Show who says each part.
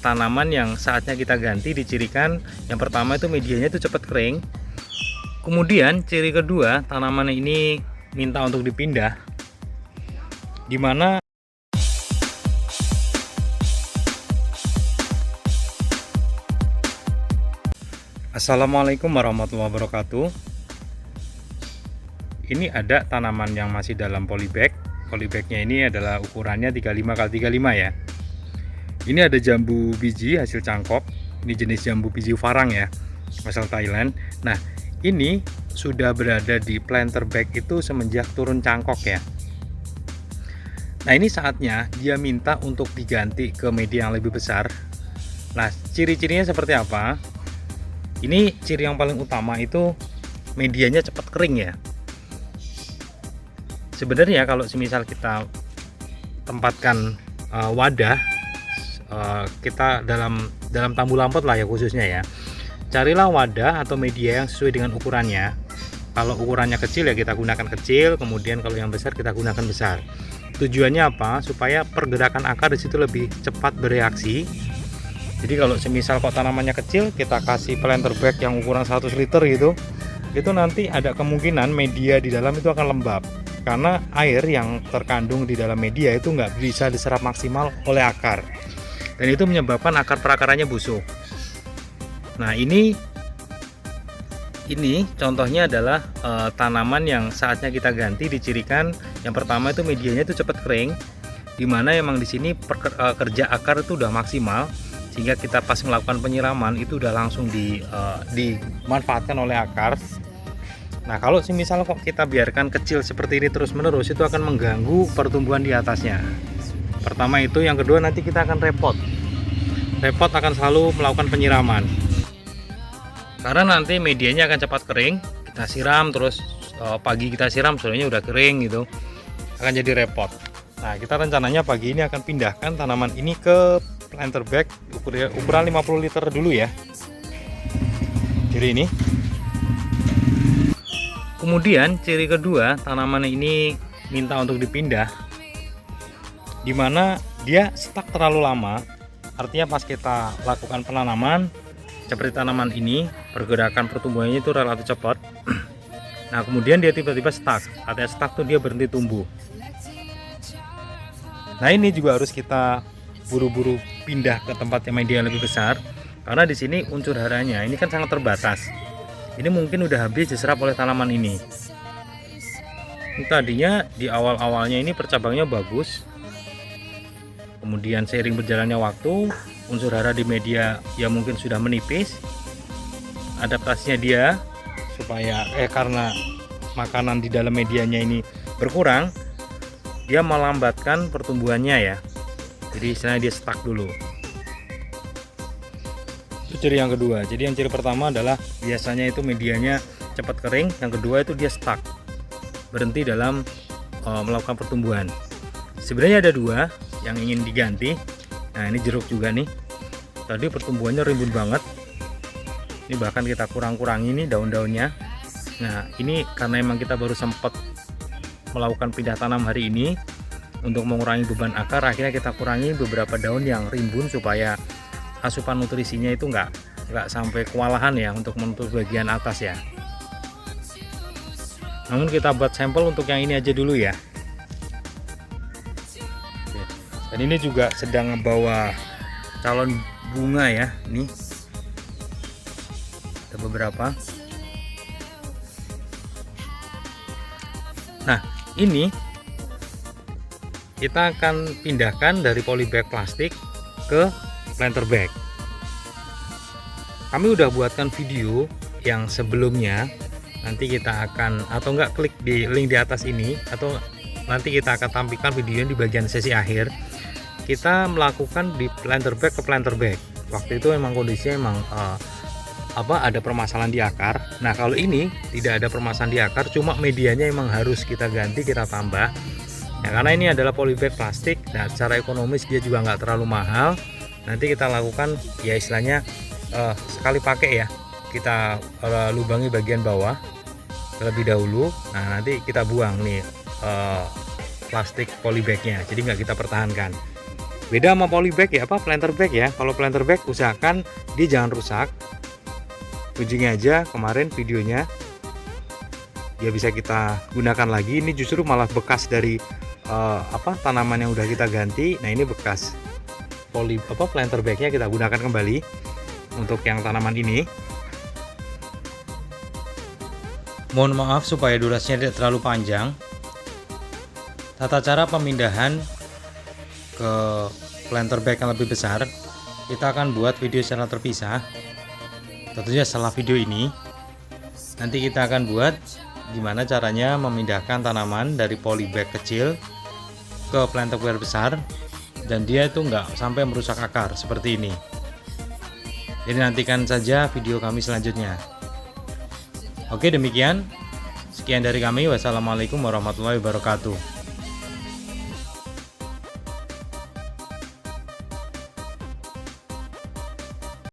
Speaker 1: tanaman yang saatnya kita ganti dicirikan. Yang pertama itu medianya itu cepat kering. Kemudian ciri kedua, tanaman ini minta untuk dipindah, dimana Assalamualaikum warahmatullahi wabarakatuh. Ini ada tanaman yang masih dalam polybag. Polybagnya ini adalah ukurannya 35x35 ya. Ini ada jambu biji hasil cangkok. Ini jenis jambu biji farang ya, asal Thailand. Nah, ini sudah berada di planter bag itu semenjak turun cangkok ya. Nah, ini saatnya dia minta untuk diganti ke media yang lebih besar. Nah, ciri-cirinya seperti apa? Ini ciri yang paling utama itu medianya cepat kering ya. Sebenarnya kalau semisal kita tempatkan wadah, kita dalam tambu lampot lah ya khususnya ya. Carilah wadah atau media yang sesuai dengan ukurannya. Kalau ukurannya kecil ya kita gunakan kecil, kemudian kalau yang besar kita gunakan besar. Tujuannya apa? Supaya pergerakan akar di situ lebih cepat bereaksi. Jadi kalau semisal kok tanamannya kecil, kita kasih planter bag yang ukuran 100 liter gitu, itu nanti ada kemungkinan media di dalam itu akan lembab. Karena air yang terkandung di dalam media itu nggak bisa diserap maksimal oleh akar. Dan itu menyebabkan akar perakarannya busuk. Nah ini contohnya adalah tanaman yang saatnya kita ganti dicirikan. Yang pertama itu medianya itu cepat kering, dimana emang di sini kerja akar itu udah maksimal, sehingga kita pas melakukan penyiraman itu udah langsung dimanfaatkan oleh akar. Nah kalau semisal kok kita biarkan kecil seperti ini terus menerus, itu akan mengganggu pertumbuhan di atasnya. Pertama itu, yang kedua nanti kita akan repot akan selalu melakukan penyiraman, karena nanti medianya akan cepat kering. Kita siram terus pagi kita siram sorenya udah kering gitu, akan jadi repot. Nah kita rencananya pagi ini akan pindahkan tanaman ini ke planter bag ukuran 50 liter dulu ya. Jadi ini. Kemudian ciri kedua, tanaman ini minta untuk dipindah, dimana dia stuck terlalu lama. Artinya pas kita lakukan penanaman seperti tanaman ini, pergerakan pertumbuhannya itu relatif cepat. Nah kemudian dia tiba-tiba stuck. Artinya stuck tuh dia berhenti tumbuh. Nah ini juga harus kita buru-buru pindah ke tempat yang media lebih besar, karena di sini unsur haranya ini kan sangat terbatas. Ini mungkin udah habis diserap oleh tanaman ini. Tadinya di awal-awalnya ini percabangnya bagus, kemudian seiring berjalannya waktu unsur hara di media ya mungkin sudah menipis. Adaptasinya dia supaya karena makanan di dalam medianya ini berkurang, dia melambatkan pertumbuhannya ya. Jadi istilahnya dia stuck dulu. Itu ciri yang kedua. Jadi yang ciri pertama adalah biasanya itu medianya cepat kering, yang kedua itu dia stuck, berhenti dalam melakukan pertumbuhan. Sebenarnya ada dua yang ingin diganti. Nah ini jeruk juga nih, tadi pertumbuhannya rimbun banget, ini bahkan kita kurang-kurangi nih daun-daunnya. Nah ini karena emang kita baru sempat melakukan pindah tanam hari ini, untuk mengurangi beban akar, akhirnya kita kurangi beberapa daun yang rimbun supaya asupan nutrisinya itu nggak sampai kewalahan ya untuk menutup bagian atas ya. Namun kita buat sampel untuk yang ini aja dulu ya. Dan ini juga sedang membawa calon bunga ya. Nih ada beberapa. Nah ini kita akan pindahkan dari polybag plastik ke planter bag. Kami udah buatkan video yang sebelumnya, nanti kita akan, atau enggak, klik di link di atas ini, atau nanti kita akan tampilkan video di bagian sesi akhir. Kita melakukan di planter bag ke planter bag. Waktu itu memang kondisinya memang ada permasalahan di akar. Nah kalau ini tidak ada permasalahan di akar, cuma medianya memang harus kita ganti, kita tambah. Nah, karena ini adalah polybag plastik, nah secara ekonomis dia juga nggak terlalu mahal. Nanti kita lakukan ya istilahnya sekali pakai ya, kita lubangi bagian bawah terlebih dahulu. Nah nanti kita buang nih plastik polybagnya, jadi nggak kita pertahankan. Beda sama polybag ya, planter bag ya. Kalau planter bag usahakan dia jangan rusak. Ujungnya aja kemarin videonya dia bisa kita gunakan lagi. Ini justru malah bekas dari tanaman yang udah kita ganti. Nah ini bekas planter bagnya kita gunakan kembali untuk yang tanaman ini. Mohon maaf supaya durasinya tidak terlalu panjang. Tata cara pemindahan ke planter bag yang lebih besar kita akan buat video secara terpisah. Tentunya setelah video ini nanti kita akan buat gimana caranya memindahkan tanaman dari polybag kecil ke planter bag besar dan dia itu nggak sampai merusak akar seperti ini. Jadi nantikan saja video kami selanjutnya. Oke, demikian sekian dari kami. Wassalamualaikum warahmatullahi wabarakatuh.